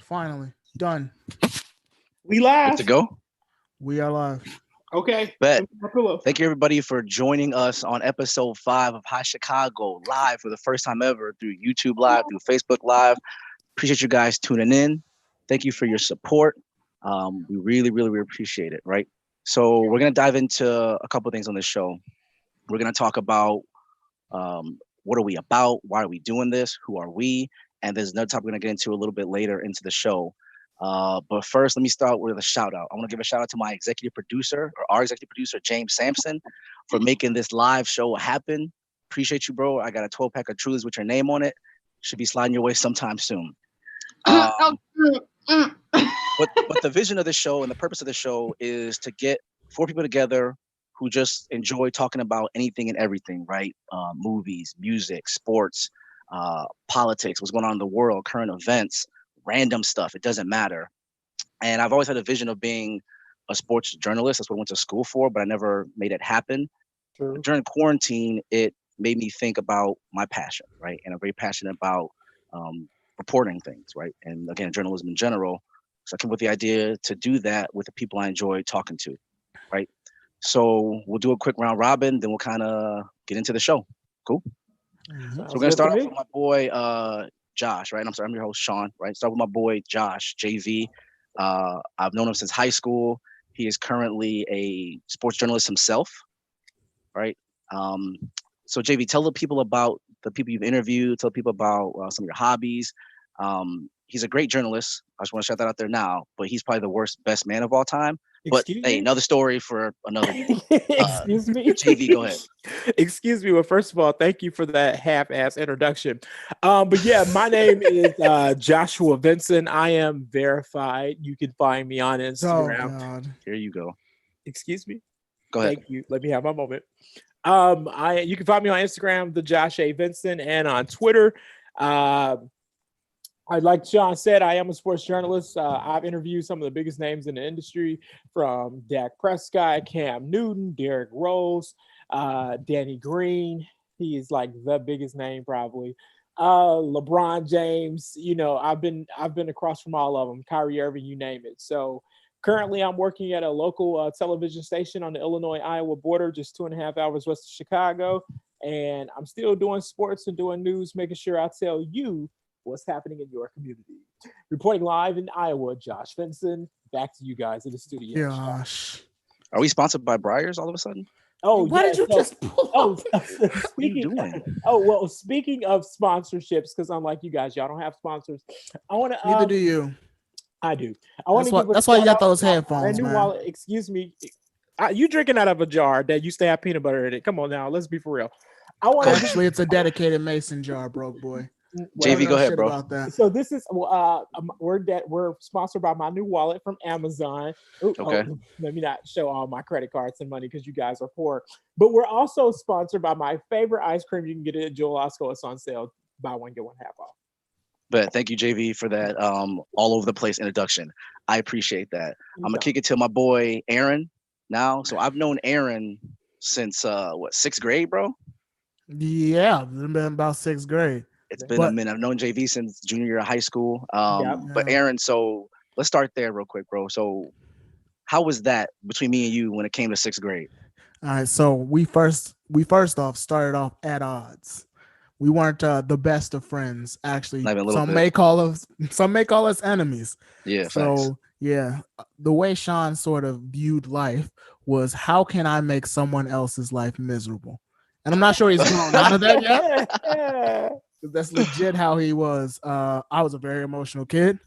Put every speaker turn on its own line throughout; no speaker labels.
finally. Done.
We
Good
live.
to go.
We are live.
Okay.
Bet.
My pillow.
Thank you, everybody, for joining us on episode 5 of Hot Chicago live for the first time ever through YouTube Live, through Facebook Live. Appreciate you guys tuning in. Thank you for your support. We really appreciate it, right? So we're going to dive into a couple of things on this show. We're going to talk about what are we about? Why are we doing this? Who are we? And there's another topic we're going to get into a little bit later into the show. But first, let me start with a shout out. I want to give a shout out to my executive producer, or our executive producer, James Sampson, for making this live show happen. Appreciate you, bro. I got a 12-pack of Trulies with your name on it. Should be sliding your way sometime soon. But the vision of the show and the purpose of the show is to get 4 people together who just enjoy talking about anything and everything, right? Movies, music, sports, politics, what's going on in the world, current events, random stuff. It doesn't matter. And I've always had a vision of being a sports journalist. That's what I went to school for, but I never made it happen.
True.
During quarantine, it made me think about my passion, right? And I'm very passionate about reporting things, right? And again, journalism in general. So I came up with the idea to do that with the people I enjoy talking to, right? So we'll do a quick round robin, then we'll kind of get into the show. Cool? So we're going to start off with my boy, Josh, right? I'm your host, Sean, right? Start with my boy, Josh, JV. I've known him since high school. He is currently a sports journalist himself, right? So JV, tell the people about the people you've interviewed, tell people about some of your hobbies. He's a great journalist. I just want to shout that out there now, but he's probably the worst best man of all time. But hey, another story for another day.
Excuse me.
JV, go ahead.
Excuse me. Well, first of all, thank you for that half-ass introduction. But yeah, my name is Joshua Vincent. I am verified. You can find me on Instagram.
Oh, God.
Here you go.
Excuse me.
Go ahead.
Thank you. Let me have my moment. You can find me on Instagram, the Josh A. Vincent, and on Twitter. Like Sean said, I am a sports journalist. I've interviewed some of the biggest names in the industry, from Dak Prescott, Cam Newton, Derrick Rose, Danny Green. He is like the biggest name probably. LeBron James. You know, I've been across from all of them. Kyrie Irving, you name it. So currently, I'm working at a local television station on the Illinois-Iowa border, just 2.5 hours west of Chicago. And I'm still doing sports and doing news, making sure I tell you what's happening in your community. Reporting live in Iowa, Josh Vincent. Back to you guys in the studio.
Gosh.
Are we sponsored by Breyers all of a sudden?
Oh,
why did you just pull up?
Speaking of sponsorships, because unlike you guys, y'all don't have sponsors. I want to.
Neither do you.
I do. I want to.
That's why you got those headphones, man.
Wallet, excuse me. You drinking out of a jar that used to have peanut butter in it? Come on now, let's be for real.
Actually, it's a dedicated mason jar, broke boy.
JV, go ahead, bro.
So this is we're sponsored by my new wallet from Amazon.
Okay.
Let me not show all my credit cards and money because you guys are poor. But we're also sponsored by my favorite ice cream. You can get it at Joel Osco. It's on sale. Buy one, get one half off.
But thank you, JV, for that all over the place introduction. I appreciate that. I'm gonna kick it to my boy Aaron now. So I've known Aaron since 6th grade, bro?
Yeah, it's been about 6th grade.
It's been a minute. I've known JV since junior year of high school. But Aaron, so let's start there real quick, bro. So how was that between me and you when it came to 6th grade?
All right, so we first off started off at odds. We weren't the best of friends, actually. Some may call us enemies.
Yeah.
So
facts.
yeah, the way Sean sort of viewed life was, how can I make someone else's life miserable? And I'm not sure he's grown out of that yet. That's legit how he was. I was a very emotional kid,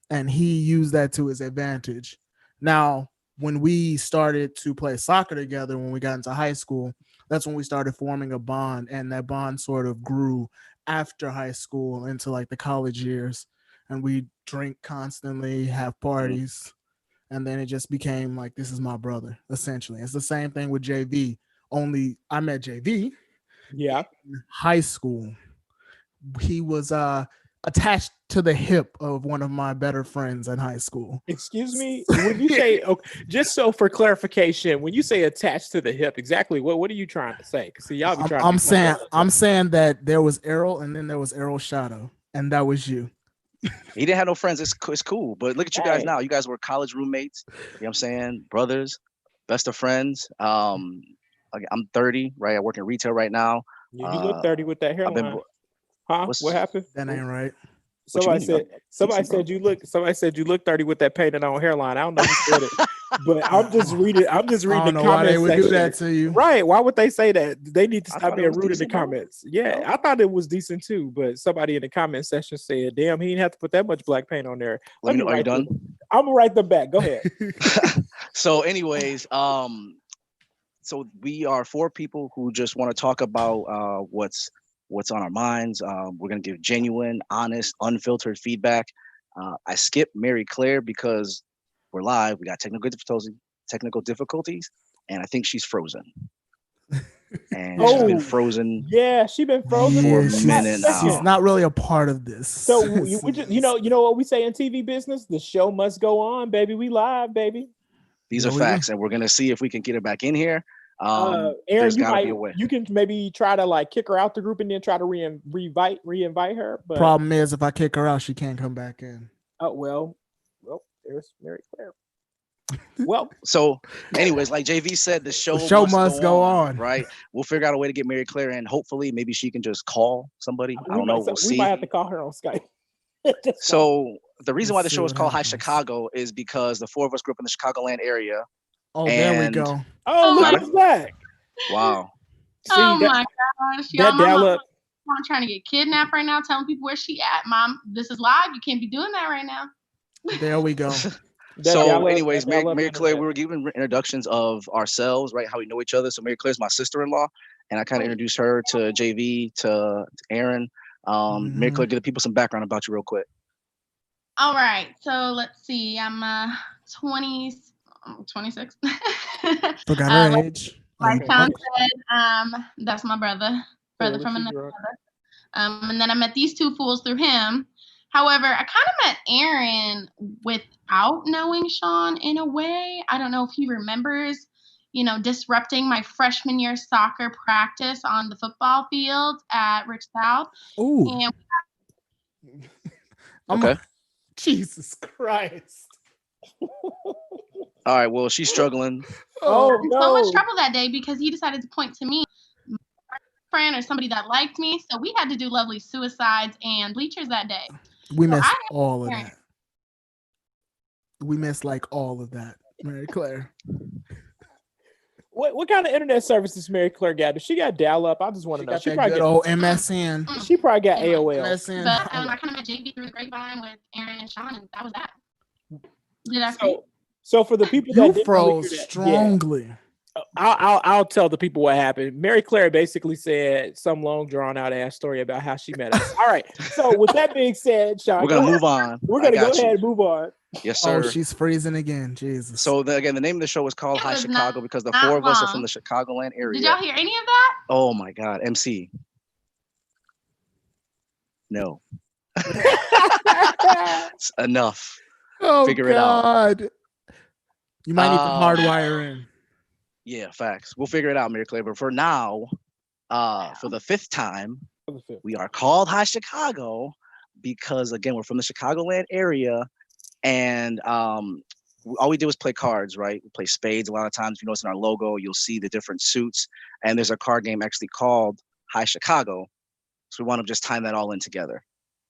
and he used that to his advantage. Now, when we started to play soccer together, when we got into high school, that's when we started forming a bond, and that bond sort of grew after high school into like the college years, and we drink constantly, have parties, and then it just became like, this is my brother, essentially. It's the same thing with JV, only I met JV in high school. He was attached to the hip of one of my better friends in high school.
Excuse me, when you say, just so for clarification, when you say attached to the hip, exactly what are you trying to say? Because y'all be trying.
I'm saying that there was Errol, and then there was Errol Shadow, and that was you.
He didn't have no friends. It's cool. But look at you guys
Hey.
now. You guys were college roommates. You know what I'm saying? Brothers, best of friends. Like, I'm 30, right? I work in retail right now.
You look 30 with that
I've been.
hairline. Huh?
What's-
What happened?
That ain't right.
What you
Somebody
mean?
said you look 30 with that painted on hairline. I don't know who said it, but I'm just reading
I
the
don't know why
comment
they would
section.
do that to you.
Right? Why would they say that? They need to
I
stop
thought it
being
was
rude in the
decent, bro.
comments. Yeah,
No.
I thought it was decent too, but somebody in the comment section said, "Damn, he didn't have to put that much black paint on there."
Let me know. Are you
write
done?
them- I'm gonna write them back. Go ahead.
So, anyways, so we are 4 people who just want to talk about what's on our minds. We're gonna give genuine, honest, unfiltered feedback. I skipped Mary Claire because we're live. We got technical difficulties, and I think she's frozen. And she's
Oh,
been frozen.
Yeah, she been frozen for
a
she's,
minute now.
she's not really a part of this.
So we just, you know what we say in TV business: the show must go on, baby. We live, baby.
These
Yeah,
are
we will.
facts, and we're gonna see if we can get her back in here.
Aaron,
there's
you
gotta be a way.
you can maybe try to like kick her out the group and then try to reinvite her. But
Problem is, if I kick her out, she can't come back in.
oh well, there's Mary Claire. Well,
So, anyways, like JV said, the show
must go on.
right? We'll figure out a way to get Mary Claire in. Hopefully, maybe she can just call somebody. I don't know. We'll
we
see.
might have to call her on Skype.
So, the reason why the
Let's see
show is
what
called High
happens.
Chicago is because the 4 of us grew up in the Chicagoland area.
Oh, there we
And-
go.
Oh, look
Got
at that.
Wow.
See,
Oh
that,
my gosh.
that
Y'all, my
dial
mom
up.
I'm trying to get kidnapped right now, telling people where she at. Mom, this is live. You can't be doing that right now.
There we go.
So, anyways, Mary Claire, we were giving introductions of ourselves, right? How we know each other. So, Mary Claire's my sister-in-law, and I kind of introduced her to JV, to Aaron. Mary
Mhm.
Claire, give the people some background about you real quick.
All right. So let's see. I'm 26.
Forgot
Uh,
her age.
Like
Yeah.
Sean said, that's my brother from another brother. And then I met these 2 fools through him. However, I kind of met Aaron without knowing Sean in a way. I don't know if he remembers, disrupting my freshman year soccer practice on the football field at Rich South.
Ooh.
And
Okay.
Jesus Christ.
All right. Well, she's struggling.
Oh
so
no.
much trouble that day because he decided to point to me, my friend or somebody that liked me. So we had to do lovely suicides and bleachers that day.
We
So
missed
I-
all of that. We missed like all of that, Mary Claire.
What kind of internet services Mary Claire got? If she got dial up, I just want to know.
Got
She
that
probably
good old MSN.
she probably got
Yeah.
AOL.
MSN.
But I kind of met JV through the grapevine with Aaron and Sean, and that was that. Did I say?
So for the people
You
that didn't
froze
hear that-
strongly.
yeah, I'll tell the people what happened. Mary Claire basically said some long drawn out ass story about how she met us. All right. So with that being said, Sean,
We're gonna move on.
We're
I
gonna go
got you.
ahead and move on.
Yes,
Oh,
sir.
she's freezing again. Jesus.
So again, the name of the show is called
It
High
was
Chicago
not-
because the
not
4 of us are
long.
from the Chicagoland area.
Did y'all hear any of that?
Oh my God, MC. No, it's enough.
Oh,
figure it out.
God. You might need to
Um,
hardwire in.
Yeah, facts. We'll figure it out, Mary Claire. But for now, for the 5th time, we are called High Chicago because again, we're from the Chicagoland area, and all we did was play cards, right? We play spades a lot of times. If you notice in our logo, you'll see the different suits, and there's a card game actually called High Chicago. So we want to just time that all in together.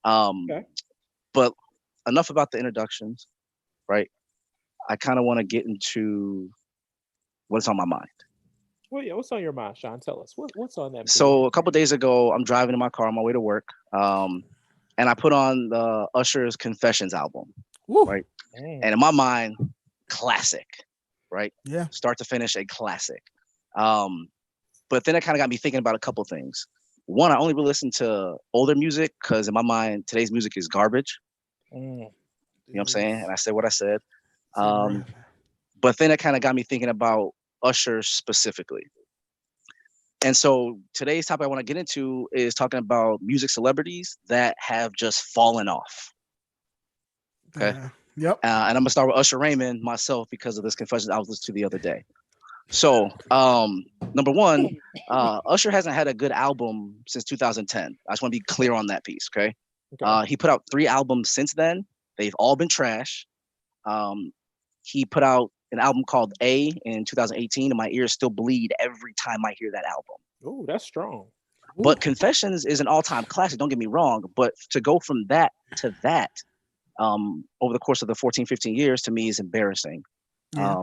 Okay.
But enough about the introductions, right? I kind of want to get into what's on my mind.
Well, yeah, what's on your mind, Sean? Tell us. What's on that?
So a couple days ago, I'm driving in my car on my way to work, and I put on the Usher's Confessions album,
Woo.
right? And in my mind, classic, right?
Yeah.
Start to finish, a classic. But then it kind of got me thinking about a couple things. One, I only really listen to older music because in my mind, today's music is garbage. You know what I'm saying? And I said what I said. But then it kind of got me thinking about Usher specifically. And so today's topic I want to get into is talking about music celebrities that have just fallen off. Okay.
Yep.
And I'm gonna start with Usher Raymond myself because of this confession I was listening to the other day. So number one, Usher hasn't had a good album since 2010. I just want to be clear on that piece, okay?
Okay.
He put out 3 albums since then. They've all been trash. He put out an album called A in 2018, and my ears still bleed every time I hear that album.
Oh, that's strong.
But Confessions is an all-time classic, don't get me wrong. But to go from that to that over the course of the 14, 15 years, to me, is embarrassing.
Yeah.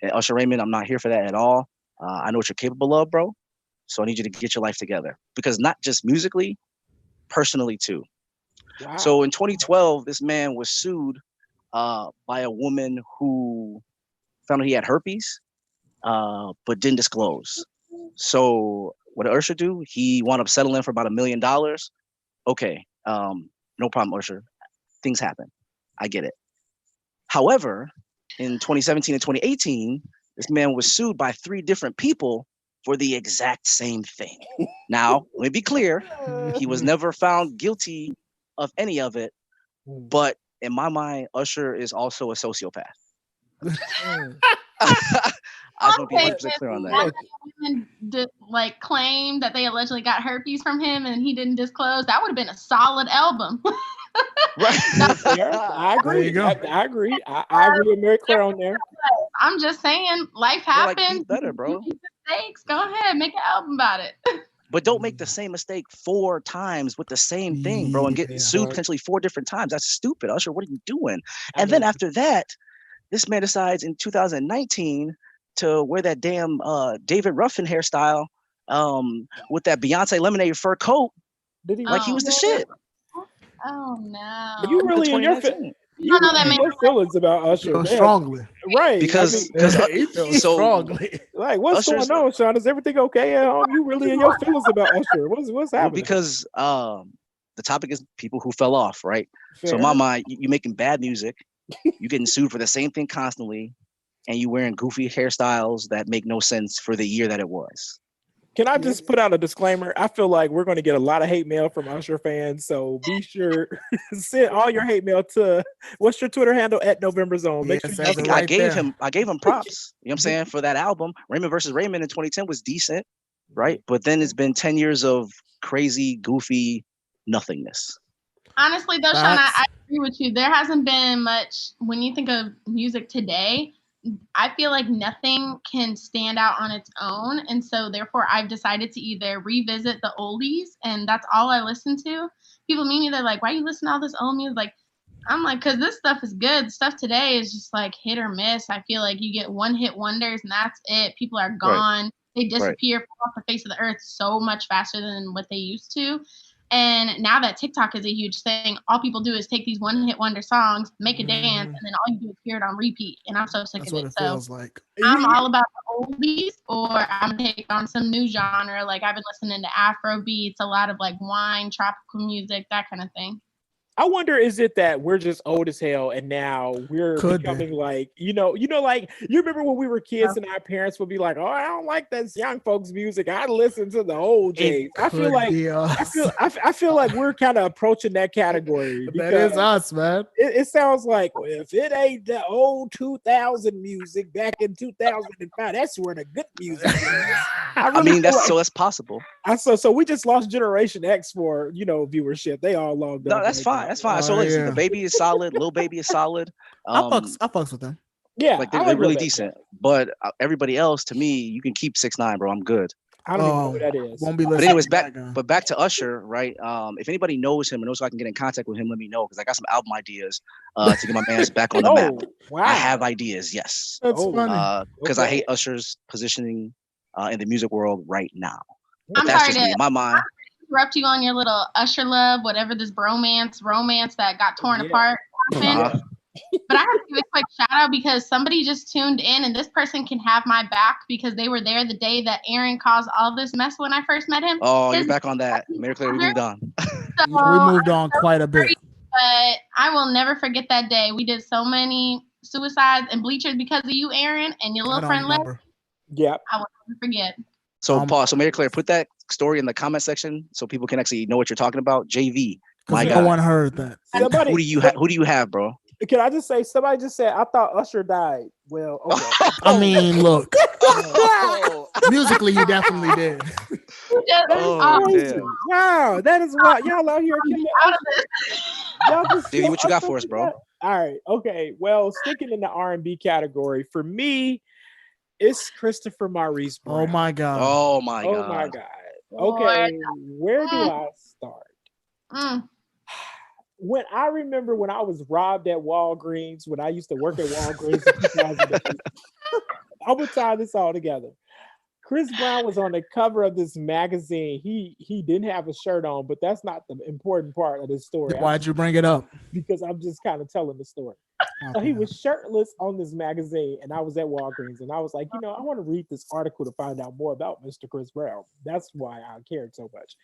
And Usher Raymond, I'm not here for that at all. I know what you're capable of, bro. So I need you to get your life together. Because not just musically, personally too.
Wow.
So in 2012, this man was sued by a woman who found out he had herpes, but didn't disclose. So what did Usher do? He wound up settling for about $1 million. Okay, no problem, Usher. Things happen. I get it. However, in 2017 and 2018, this man was sued by 3 different people for the exact same thing. Now, let me be clear. He was never found guilty of any of it, but in my mind, Usher is also a sociopath. I just want to be 100% clear on that.
Women like claim that they allegedly got herpes from him and he didn't disclose. That would have been a solid album.
Right.
I agree.
There you go.
I agree. I agree with Mary Claire on there.
I'm just saying, life
They're like,
happens.
be better, bro.
You make mistakes. Go ahead, make an album about it.
But don't make the same mistake 4 times with the same thing, bro, and get
Yeah.
sued potentially 4 different times. That's stupid, Usher. What are you doing? And then after that, this man decides in 2019 to wear that damn David Ruffin hairstyle with that Beyonce Lemonade fur coat,
Did he?
like he was the shit.
Oh no.
You really in your
2019.
you
know that
really in
man-
your feelings about Usher,
Feel
man.
strongly.
Right?
Because
He feels
so-
strongly.
like what's
Usher's-
going on, Sean? Is everything okay at home? You really in your feelings about Usher? What's
well,
happening?
because the topic is people who fell off, right? So
Fair.
in my mind, you making bad music, you getting sued for the same thing constantly, and you wearing goofy hairstyles that make no sense for the year that it was.
Can I just put out a disclaimer? I feel like we're going to get a lot of hate mail from Usher fans, so be sure send all your hate mail to what's your Twitter handle at November Zone. Make
Yeah,
sure
it says
you
it
I
right
gave
there.
him props. You know what I'm saying? For that album, Raymond versus Raymond in 2010 was decent, right? But then it's been 10 years of crazy, goofy nothingness.
Honestly, though, Sean,
Facts.
I agree with you. There hasn't been much when you think of music today. I feel like nothing can stand out on its own. And so therefore I've decided to either revisit the oldies, and that's all I listen to. People meet me, they're like, why you listen to all this old music? Like, I'm like, because this stuff is good. Stuff today is just like hit or miss. I feel like you get one hit wonders and that's it. People are gone. They disappear off the face of the earth so much faster than what they used to. And now that TikTok is a huge thing, all people do is take these one-hit wonder songs, make a dance, and then all you do is hear it on repeat. And I'm so sick
That's
of
what
it.
it
So
feels like.
I'm all about the oldies, or I'm taking on some new genre. Like I've been listening to Afro beats, a lot of like wine, tropical music, that kind of thing.
I wonder, is it that we're just old as hell and now we're
Could be.
becoming like, like you remember when we were kids and our parents would be like, oh, I don't like that young folks music. I listen to the old days. I feel
Could
like
be us.
I feel like we're kind of approaching that category.
That is
because
us, man.
it sounds like, well, if it ain't the old 2000 music back in 2005, that's where the good music is.
I
really
mean,
feel
that's
like-
so that's possible.
So we just lost Generation X for viewership. They all logged
No,
up
that's
right
fine.
now.
That's fine. So listen,
yeah.
the baby is solid. Lil Baby is solid.
I fucks with them.
Yeah,
Like
I
they're
like
really
Lil Baby.
decent. But everybody else, to me, you can keep 6ix9ine, bro. I'm good.
I don't even know who that is.
Won't be
But
listening.
anyways,
to
back
that guy.
but back to Usher, right? If anybody knows him and knows how I can get in contact with him, let me know because I got some album ideas to get my man's back on the map.
Wow.
I have ideas, yes.
That's
Oh,
funny.
Because I
Okay.
hate Usher's positioning in the music world right now. But
I'm
that's
sorry
just me.
to
In my mind,
interrupt you on your little Usher love, whatever this romance that got torn
Yeah.
apart. happened.
Uh-huh.
But I have to give a quick shout out because somebody just tuned in, and this person can have my back because they were there the day that Aaron caused all this mess when I first met him.
Oh, you're back on that. Mary Claire, we moved on.
So,
We moved on quite a bit.
but I will never forget that day. We did so many suicides and bleachers because of you, Aaron, and your
I
little
don't
friend. Les.
remember.
Yeah.
I will never forget.
So, Paul, so Mary Claire, put that story in the comment section so people can actually know what you're talking about. JV, my
Because no
guy.
one heard that.
Somebody,
Who do you have, bro?
Can I just say, somebody just said, I thought Usher died. Well, okay.
I mean, look,
Oh,
musically, he definitely did.
just
Oh,
crazy.
damn.
Wow, that is wild. Y'all out here killing
out of this.
y'all just
Davey,
kill
what you got
us
for us,
with
bro?
that. All right, okay. Well, sticking in the R&B category, for me, it's Christopher Maurice Brown.
Oh my God.
Oh my
Oh
God.
my God. Okay, where do I start?
Mm.
When I remember when I was robbed at Walgreens, when I used to work at Walgreens in 2008, I would tie this all together. Chris Brown was on the cover of this magazine. He didn't have a shirt on, but that's not the important part of this story.
Why'd you bring it up?
Because I'm just kind of telling the story. So he was shirtless on this magazine, and I was at Walgreens, and I was like, I want to read this article to find out more about Mr. Chris Brown. That's why I cared so much.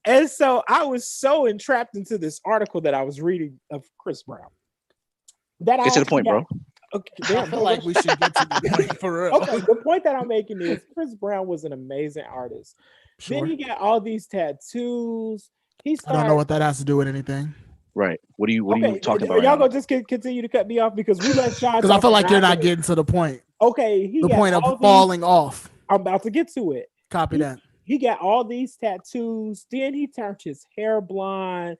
And so I was so entrapped into this article that I was reading of Chris Brown. That
Get to the point, bro.
Okay,
I
damn,
feel like we should get to the point for real.
okay, the point that I'm making is Chris Brown was an amazing artist.
Sure.
Then he got all these tattoos. He
I
started.
don't know what that has to do with anything.
Right. What are you talking about?
Y'all
Right
gonna just continue to cut me off because we let Sean.
Because I feel like you're not
getting.
getting to the point.
Okay,
The point of falling off.
I'm about to get to it.
Copy that.
He got all these tattoos. Then he turned his hair blonde.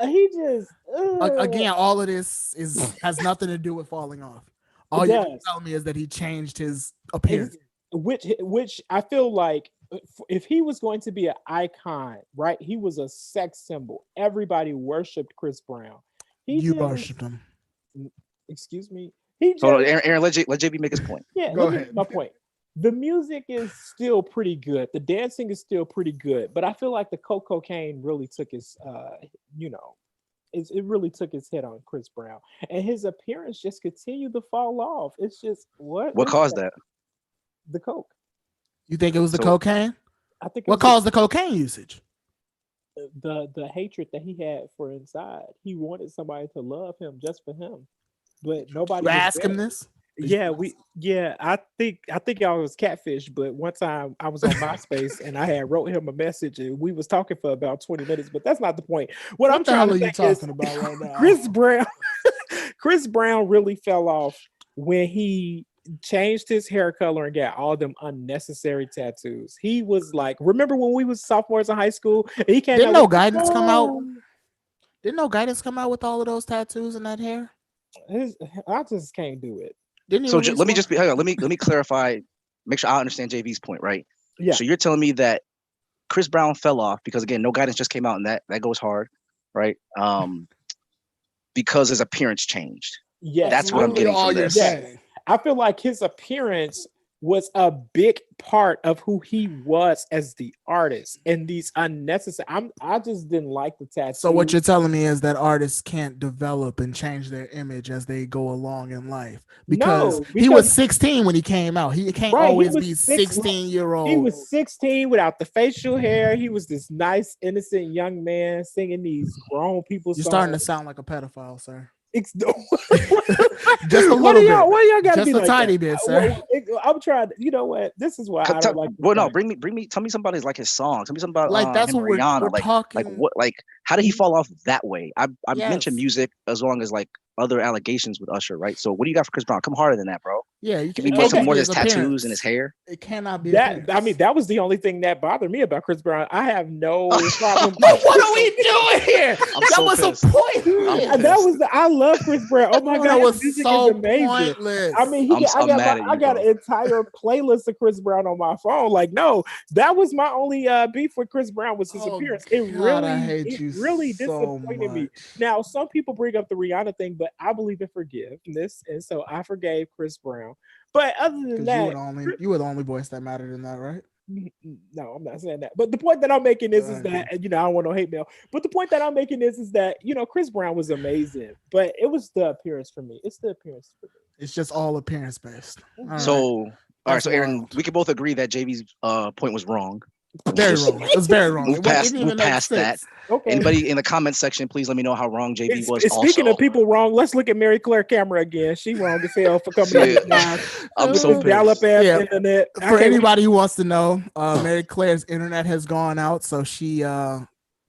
He just
Again, all of this has nothing to do with falling off. All
It
you're
does.
telling me is that he changed his appearance.
which I feel like if he was going to be an icon, right? He was a sex symbol. Everybody worshipped Chris Brown.
You worshipped him.
Excuse me. He just,
Hold on, Aaron, let JB make his point.
yeah,
Go
let me
ahead.
make my point. The music is still pretty good. The dancing is still pretty good, but I feel like the cocaine really took his, it really took his hit on Chris Brown, and his appearance just continued to fall off. It's just what
caused that?
The coke.
You think it was the
So-
cocaine?
I think
What caused the cocaine usage?
the hatred that he had for inside. He wanted somebody to love him just for him, but nobody.
You
was
ask him
there.
this?
I think y'all was catfish, but one time I was on MySpace and I had wrote him a message and we was talking for about 20 minutes, but that's not the point. What I'm
What the
trying
hell
to
are you
think
talking
is
about right now?
Chris Brown really fell off when he changed his hair color and got all them unnecessary tattoos. He was like, remember when we was sophomores in high school? And he came
Didn't
out
no
with-
guidance come out? Didn't no guidance come out with all of those tattoos and that hair?
I just can't do it.
Didn't he
So
release
let me
one?
just be. Hang on, let me clarify. Make sure I understand JV's point, right?
Yeah.
So you're telling me that Chris Brown fell off because again, no guidance just came out, and that goes hard, right? Because his appearance changed.
Yeah,
That's what I'm getting
all
from
you're
this.
saying.
I feel like his appearance was a big part of who he was as the artist, and these unnecessary. I just didn't like the tattoo.
So what you're telling me is that artists can't develop and change their image as they go along in life because,
No,
he was
because-
16 when he came out. He can't
Right, he
always
was
be
6
16-year-old.
He was 16 without the facial hair. He was this nice, innocent young man singing these grown people
You're
songs.
starting to sound like a pedophile, sir.
Just
Just a
what
little
do y'all,
bit.
What do y'all got to
Just
be
a
like
tiny
that?
bit, sir.
I'm trying to. You know what? This is why I don't like.
Well, no, bring me. Tell me something about his songs. Tell me something about
Like, that's
him
what
and
we're
Rihanna.
talking.
Like what? Like how did he fall off that way? I
Yes.
mentioned music as long as like other allegations with Usher, right? So what do you got for Chris Brown? Come harder than that, bro.
Yeah, you
Give me
it
more,
can't
some
be
more of his tattoos
appearance.
and his hair.
It cannot be
that.
appearance.
I mean, that was the only thing that bothered me about Chris Brown. I have no problem.
what are we doing here?
I'm
That
so
was
pissed.
a point.
I'm
That was I love Chris Brown. Oh my
Oh,
god,
that was
his music
so
is amazing.
pointless.
I mean,
I'm mad at you,
I got
bro.
an entire playlist of Chris Brown on my phone. Like, no, that was my only beef with Chris Brown was his
Oh,
appearance. It
God, I hate you
really
so
disappointed me.
much.
Now, some people bring up the Rihanna thing, but I believe in forgiveness, and so I forgave Chris Brown. But other than
Because
that,
you were the only voice that mattered in that, right?
no, I'm not saying that. But the point that I'm making is
Right.
that, and, I don't want no hate mail. But the point that I'm making is that, Chris Brown was amazing, but it was the appearance for me. It's the appearance for me.
It's just all appearance based. All right.
So all right,
That's
so Aaron,
wild.
we can both agree that JV's point was wrong.
Very
Just
wrong. It's very wrong.
move
It
past-
didn't even
move
make
past that.
sense.
Okay.
Anybody in the comment section, please let me know how wrong JV was.
Speaking
also,
of people wrong, let's look at Mary Claire Camera again. She wrong as hell for coming on this live.
I'm
With
so
this dial-up
pissed.
ass
Yeah.
internet. I
For
can't-
anybody who wants to know, Mary Claire's internet has gone out, so she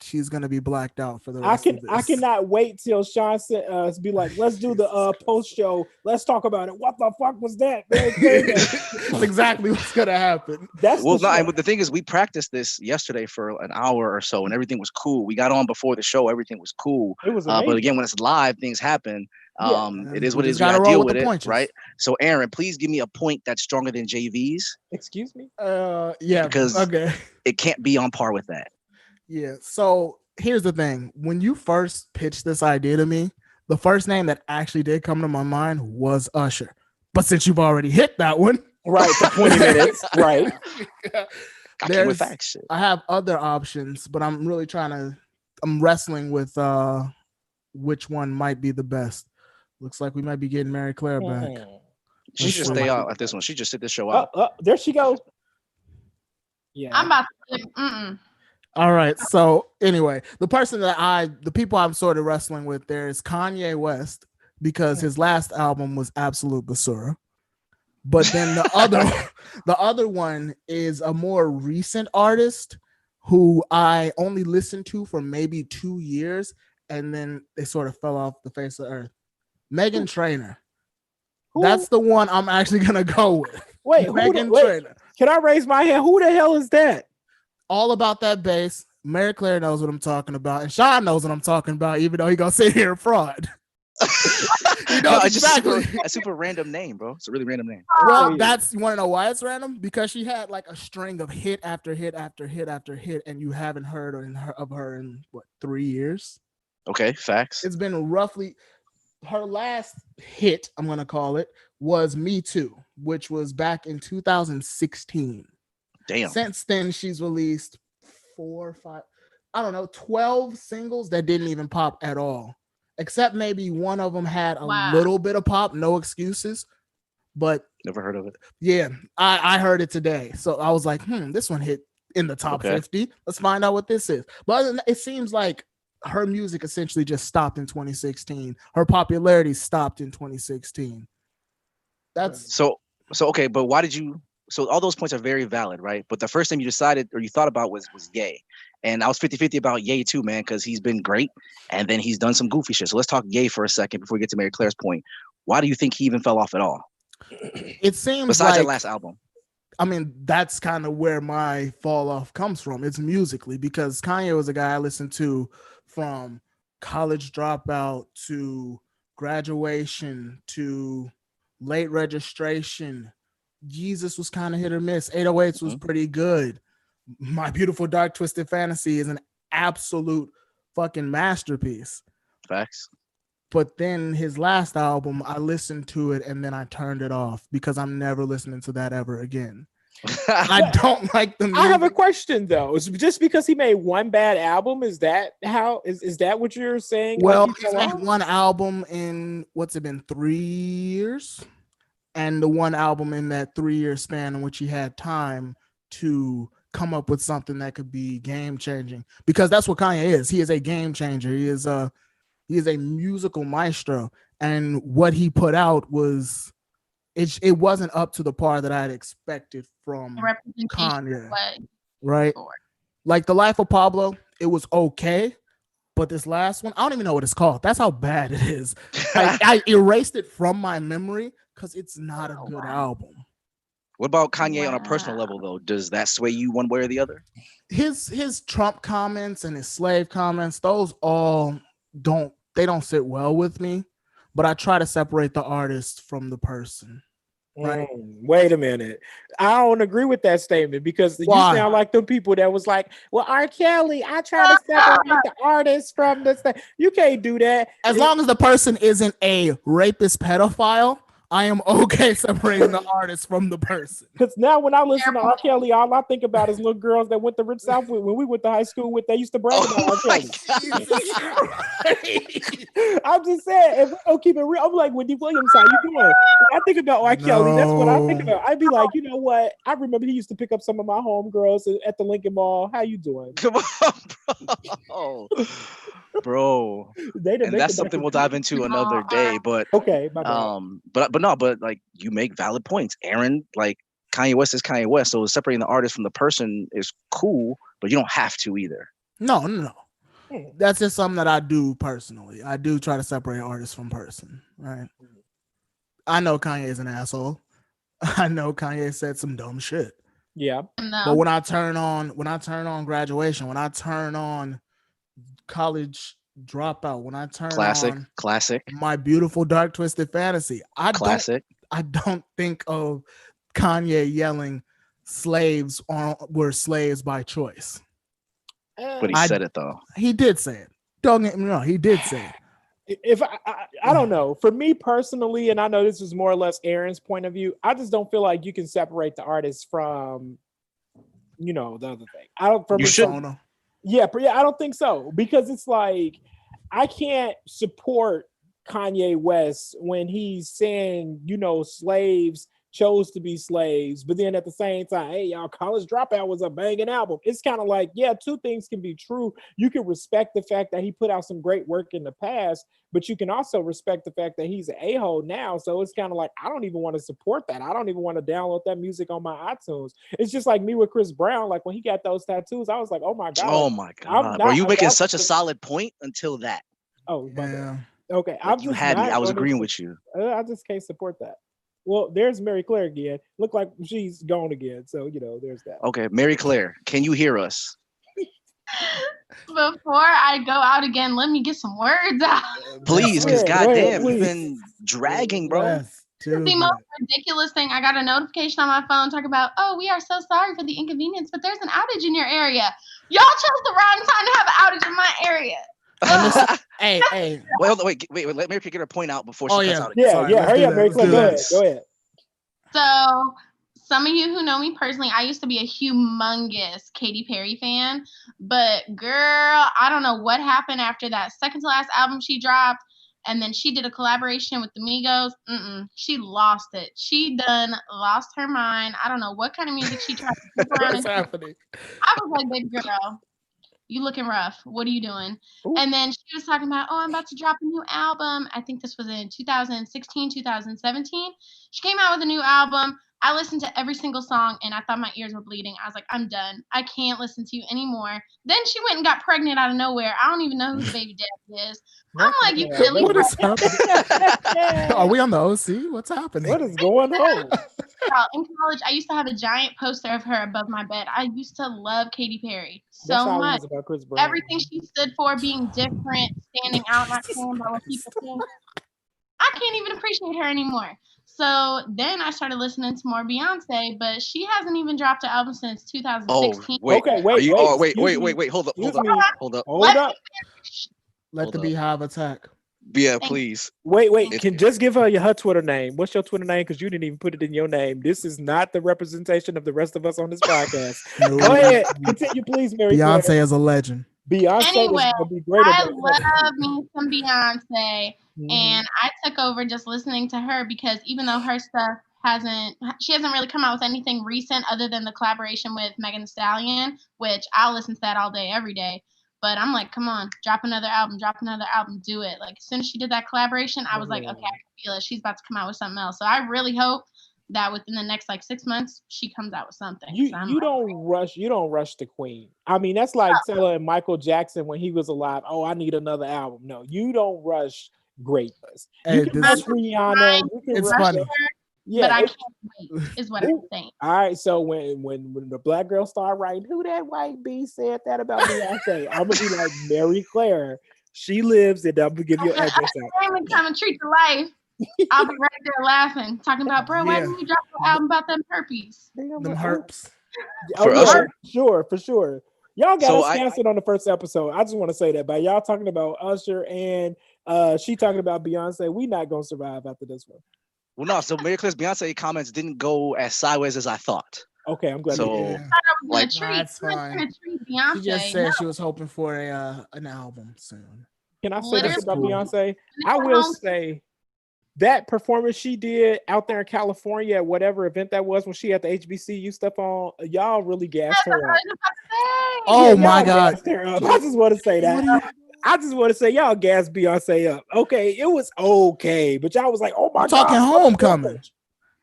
she's gonna be blacked out for the rest of this.
I cannot wait till Sean sent us be like, let's do the post show. Let's talk about it. What the fuck was that?
That's exactly what's gonna happen.
But the thing is, we practiced this yesterday for an hour or so, and everything was cool. We got on before the show, everything was cool.
It was
but again, when it's live, things happen. It is what it is. We
gotta
gotta deal
roll
with
with the
it,
punches.
right? So, Aaron, please give me a point that's stronger than JV's.
Excuse me?
Yeah,
because
okay.
It can't be on par with that.
Yeah. So here's the thing: when you first pitched this idea to me, the first name that actually did come to my mind was Usher. But since you've already hit that one,
right, for 20 minutes, right?
I have other options, but I'm really I'm wrestling with which one might be the best. Looks like we might be getting Mary Claire back.
She should stay out at this one. She just sit this show out.
There she goes. Yeah.
I'm about to.
All right. So anyway, the people I'm sort of wrestling with there is Kanye West, because his last album was absolute basura. But then the other one is a more recent artist who I only listened to for maybe 2 years, and then they sort of fell off the face of the earth. Meghan Trainor. That's the one I'm actually gonna go with.
Wait,
Meghan Trainor.
Can I raise my hand? Who the hell is that?
All about that bass. Mary Claire knows what I'm talking about, and Sean knows what I'm talking about, even though he gonna sit here and fraud.
He knows exactly. A super random name, bro. It's a really random name.
Well, you want to know why it's random? Because she had like a string of hit after hit after hit after hit, and you haven't heard of her in what, 3 years?
Okay, facts.
It's been roughly. Her last hit, I'm gonna call it, was Me Too, which was back in 2016.
Damn.
Since then, she's released 12 singles that didn't even pop at all, except maybe one of them had a little bit of pop. No Excuses, but
never heard of it.
Yeah, I heard it today, so I was like, this one hit in the top 50. Let's find out what this is. But it seems like her music essentially just stopped in 2016. Her popularity stopped in 2016. That's
so okay, but why did you? So all those points are very valid, right? But the first thing you decided or you thought about was Ye. And I was 50-50 about Ye too, man, because he's been great. And then he's done some goofy shit. So let's talk Ye for a second before we get to Mary Claire's point. Why do you think he even fell off at all?
It seems
besides that last album.
I mean, that's kind of where my fall off comes from. It's musically, because Kanye was a guy I listened to from College Dropout to Graduation to Late Registration. Jesus was kind of hit or miss. 808s was pretty good. My Beautiful Dark Twisted Fantasy is an absolute fucking masterpiece.
Facts.
But then his last album, I listened to it and then I turned it off because I'm never listening to that ever again. I don't like the music.
I have a question though. Just because he made one bad album, is that what you're saying?
Well, he's made one album in what's it been, 3 years? And the one album in that 3 year span in which he had time to come up with something that could be game changing, because that's what Kanye is. He is a game changer. He is a musical maestro, and what he put out was it wasn't up to the par that I had expected from Kanye. Right? Like The Life of Pablo, it was okay, but this last one, I don't even know what it's called. That's how bad it is. I erased it from my memory because it's not a good album.
What about Kanye on a personal level, though? Does that sway you one way or the other?
His Trump comments and his slave comments, those all don't sit well with me. But I try to separate the artist from the person. Right?
Wait a minute. I don't agree with that statement, because you sound like the people that was like, well, R. Kelly, I try to separate the artist from this thing. You can't do that.
As long as the person isn't a rapist pedophile, I am okay separating the artist from the person.
Because now when I listen to R. Kelly, all I think about is little girls that went to Rich South with, when we went to high school with, they used to brag about R. Kelly. I'm just saying, if we don't keep it real, I'm like, Wendy Williams, how you doing? When I think about R. Kelly, that's what I think about. I'd be like, you know what? I remember he used to pick up some of my homegirls at the Lincoln Mall. How you doing?
Come on, bro. And that's something we'll dive into another day. But
okay,
but like, you make valid points. Aaron, like, Kanye West is Kanye West, so separating the artist from the person is cool, but you don't have to either.
No. that's just something that I do personally. I do try to separate artist from person, right? I know Kanye's an asshole. I know Kanye said some dumb shit.
Yeah.
But when I turn on Graduation, when I turn on College Dropout, when I turn on
classic
My Beautiful Dark Twisted Fantasy, I don't think of Kanye yelling slaves were slaves by choice.
But he said it though.
He did say it. Don't get me wrong, he did say it.
If I don't know, for me personally, and I know this is more or less Aaron's point of view, I just don't feel like you can separate the artist from, the other thing. I don't. From
you should.
Yeah, I don't think so, because it's like I can't support Kanye West when he's saying, slaves chose to be slaves, but then at the same time, hey, y'all, College Dropout was a banging album. It's kind of like, yeah, two things can be true. You can respect the fact that he put out some great work in the past, but you can also respect the fact that he's an a-hole now. So it's kind of like, I don't even want to support that. I don't even want to download that music on my iTunes. It's just like me with Chris Brown. Like when he got those tattoos, I was like, oh my God.
Were you making such a solid point until that?
Oh,
yeah.
Okay.
I was agreeing with you.
I just can't support that. Well, there's Mary Claire again. Look like she's gone again. So, there's that.
Okay, Mary Claire, can you hear us?
Before I go out again, let me get some words out.
Please, because goddamn, you've been dragging, bro.
Yes,
the most ridiculous thing, I got a notification on my phone talking about, oh, we are so sorry for the inconvenience, but there's an outage in your area. Y'all chose the wrong time to have an outage in my area.
Hey.
Wait. Let Mary get her point out before she cuts out.
Hurry up, Mary Claire. Go ahead.
So, some of you who know me personally, I used to be a humongous Katy Perry fan, but girl, I don't know what happened after that second to last album she dropped, and then she did a collaboration with the Migos. She lost it. She done lost her mind. I don't know what kind of music she tried to put around.
What's happening?
I was like, baby girl, you looking rough. What are you doing? Ooh. And then she was talking about, I'm about to drop a new album. I think this was in 2016, 2017. She came out with a new album. I listened to every single song and I thought my ears were bleeding. I was like, I'm done. I can't listen to you anymore. Then she went and got pregnant out of nowhere. I don't even know who the baby daddy is. I'm like, you really?
What is happening? Are we on the OC? What's happening?
What is going on?
In college, I used to have a giant poster of her above my bed. I used to love Katy Perry so much. Everything she stood for, being different, standing out, not caring about what people think. I can't even appreciate her anymore. So then I started listening to more Beyonce, but she hasn't even dropped an album since 2016.
Oh, wait. Wait. Hold up.
Let the Beehive attack.
Yeah, please.
Wait. Can just give her her Twitter name. What's your Twitter name? Because you didn't even put it in your name. This is not the representation of the rest of us on this podcast.
No.
Go ahead. Continue, please, Mary.
Beyonce is a legend.
Beyonce
anyway,
is gonna be great.
I love me some Beyonce, and I took over just listening to her because even though her stuff she hasn't really come out with anything recent other than the collaboration with Megan Thee Stallion, which I'll listen to that all day, every day. But I'm like, come on, drop another album, do it. Like as soon as she did that collaboration, I was like, okay, I can feel it. She's about to come out with something else. So I really hope that within the next 6 months she comes out with something.
You don't rush the queen. I mean, that's like telling Michael Jackson when he was alive, oh, I need another album. No, you don't rush greatness. You can rush Rihanna.
It's funny.
Yeah, but I can't wait, is what I'm saying.
All right, so when the black girl start writing, who that white bee said that about Beyonce, I'm gonna be like, Mary Claire, she lives, and I'm gonna give you an address out.
I'm gonna treat the life. I'll be right there laughing, talking about, bro, why didn't you drop an album about them herpes?
Them herps.
For sure. Y'all got us canceled on the first episode. I just want to say that by y'all talking about Usher and she talking about Beyonce, we not gonna survive after this one.
Well, no. So Mary Claire's Beyonce comments didn't go as sideways as I thought.
Okay, I'm glad.
So,
that's fine. She just said she was hoping for an album soon.
Can I say this about Beyonce? I will say that performance she did out there in California at whatever event that was when she had the HBCU stuff on, y'all really gassed her up.
Oh my God!
I just want to say that. I just want to say y'all gassed Beyonce up. Okay, it was okay, but y'all was like, "Oh my God!"
Talking Homecoming.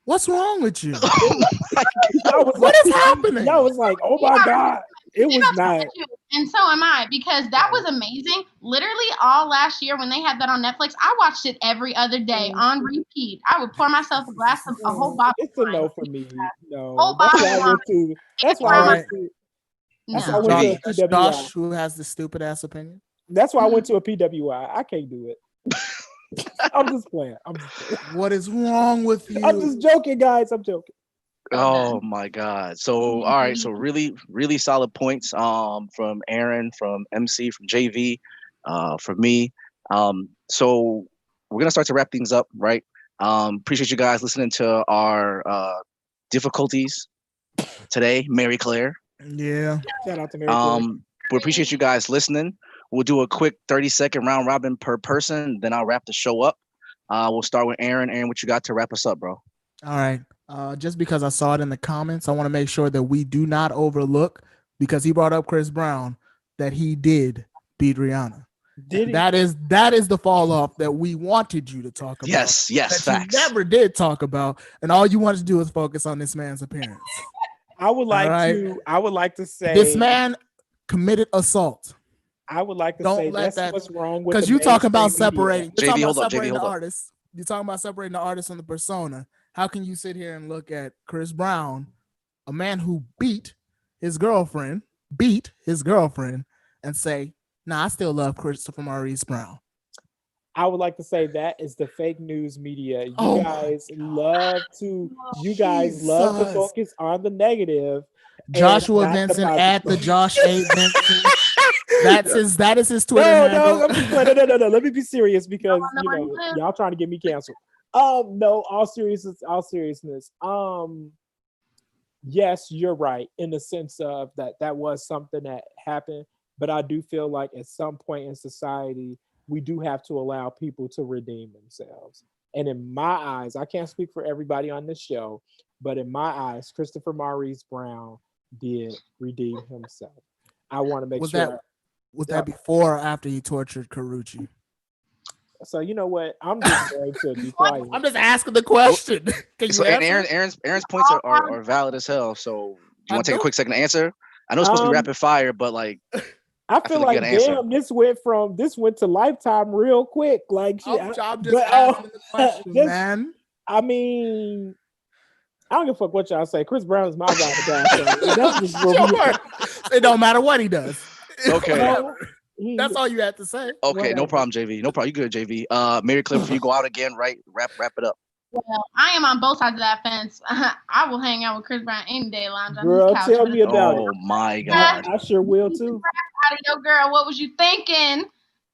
What's wrong with you? What is happening?
Y'all was like, "Oh my God!" It was not.
And so am I, because that was amazing. Literally all last year when they had that on Netflix, I watched it every other day on repeat. I would pour myself a glass of a whole bottle.
It's a no for me. No.
Whole
That's
bottle
why I
of
went to. That's why I went to. That's why I went to a PWI.
Josh, who has the stupid ass opinion.
That's why I went to a PWI. I can't do it. I'm just playing.
What is wrong with you?
I'm just joking, guys. I'm joking.
Oh my God. So all right, so really, really solid points from Aaron, from MC, from JV, from me. So we're gonna start to wrap things up, right? Appreciate you guys listening to our difficulties today, Mary Claire.
Yeah.
Shout out to Mary Claire.
We appreciate you guys listening. We'll do a quick 30-second round robin per person, then I'll wrap the show up. We'll start with Aaron. Aaron, what you got to wrap us up, bro?
All right. Just because I saw it in the comments, I want to make sure that we do not overlook, because he brought up Chris Brown, that he did beat Rihanna.
Did he?
That is the fall off that we wanted you to talk about.
Yes,
that
facts.
You never did talk about, and all you wanted to do was focus on this man's appearance.
I would like to say
this man committed assault.
I would like to
Don't
say
let
that's what's wrong with,
because you talk about separating.
JV,
You're talking
hold
about
up,
separating
JV,
the
hold up.
artists. You're talking about separating the artist from the persona. How can you sit here and look at Chris Brown, a man who beat his girlfriend, and say, "Nah, I still love Christopher Maurice Brown"?
I would like to say that is the fake news media. You guys love to focus on the negative.
Joshua Vincent at the Josh A. Vincent. That is his Twitter handle.
No. Let me be serious, because y'all trying to get me canceled. No, all seriousness. Yes, you're right in the sense of that was something that happened, but I do feel like at some point in society we do have to allow people to redeem themselves. And in my eyes, I can't speak for everybody on this show, but in my eyes, Christopher Maurice Brown did redeem himself. I want to make sure.
Was that before or after he tortured Karrueche?
So you know what? I'm just going to be quiet.
I'm just asking the question.
So Aaron's points are valid as hell. So do you want to take a quick second to answer? I know it's supposed to be rapid fire, but like
I feel like damn, this went to Lifetime real quick. Like
I'm just asking the question, man.
I mean, I don't give a fuck what y'all say. Chris Brown is my guy. That's just
it don't matter what he does.
Okay.
That's all you had to say.
Okay, no problem, JV. No problem. You good, JV. Mary Claire, before you go out again, right? Wrap it up.
Well, I am on both sides of that fence. I will hang out with Chris Brown any day, lounge on
girl,
his couch.
tell me about it.
Oh my God.
I sure will too.
Out of your girl, what was you thinking?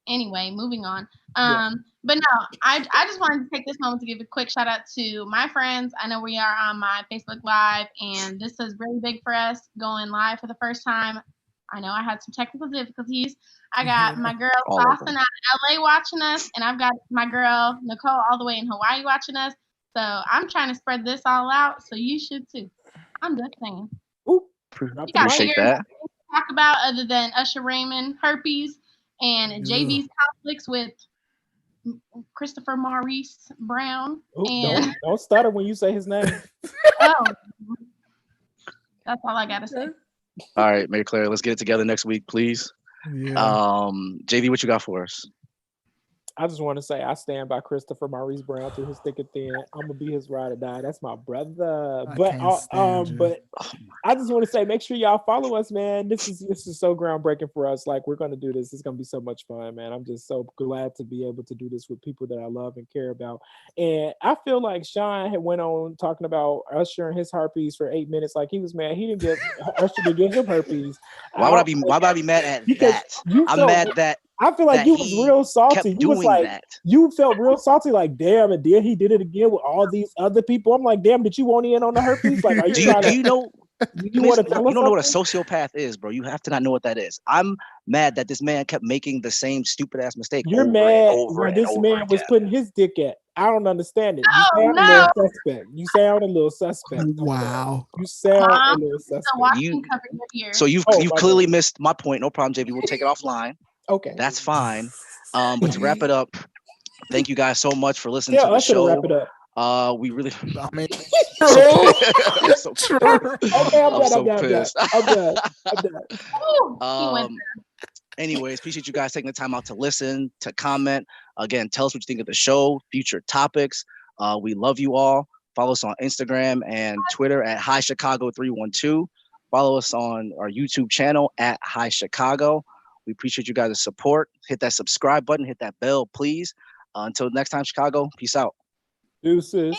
Anyway, moving on. But no, I just wanted to take this moment to give a quick shout out to my friends. I know we are on my Facebook Live, and this is really big for us going live for the first time. I know I had some technical difficulties. I got my girl Dawson out of LA watching us, and I've got my girl Nicole all the way in Hawaii watching us. So I'm trying to spread this all out, so you should too. I'm just saying.
Ooh,
appreciate that.
Talk about other than Usher Raymond herpes and JV's conflicts with Christopher Maurice Brown.
Ooh,
and
don't stutter when you say his name.
That's all I gotta say.
All right, Mary Claire, let's get it together next week, please.
Yeah.
JV, what you got for us?
I just want to say I stand by Christopher Maurice Brown through his thick and thin. I'm gonna be his ride or die. That's my brother. But I just want to say, make sure y'all follow us, man. This is so groundbreaking for us. Like, we're gonna do this. It's gonna be so much fun, man. I'm just so glad to be able to do this with people that I love and care about. And I feel like Sean had went on talking about Usher and his herpes for 8 minutes. Like, he was mad. He didn't get Usher to give him herpes.
Why would I be mad at that? I'm mad that.
I feel like you was real salty. You was like, you felt real salty, like, damn, and then he did it again with all these other people. I'm like, damn, did you want in on the herpes? Like, are you
you know you don't know what a sociopath is, bro. You have to not know what that is. I'm mad that this man kept making the same stupid ass mistake.
You're mad where this man was putting his dick at. I don't understand it. You sound a little suspect.
Wow.
You sound a little suspect.
You've clearly missed my point. No problem, JV. We'll take it offline.
Okay,
that's fine. But to wrap it up, thank you guys so much for listening to the show.
Wrap it up.
We really, I'm so
True.
Okay, I'm
I'm so
done.
pissed.
I'm done.
Ooh, he went
Anyways, appreciate you guys taking the time out to listen, to comment. Again, tell us what you think of the show, future topics. We love you all. Follow us on Instagram and Twitter at High Chicago 312. Follow us on our YouTube channel at High Chicago. We appreciate you guys' support. Hit that subscribe button, hit that bell, please. Until next time, Chicago, peace out.
Deuces.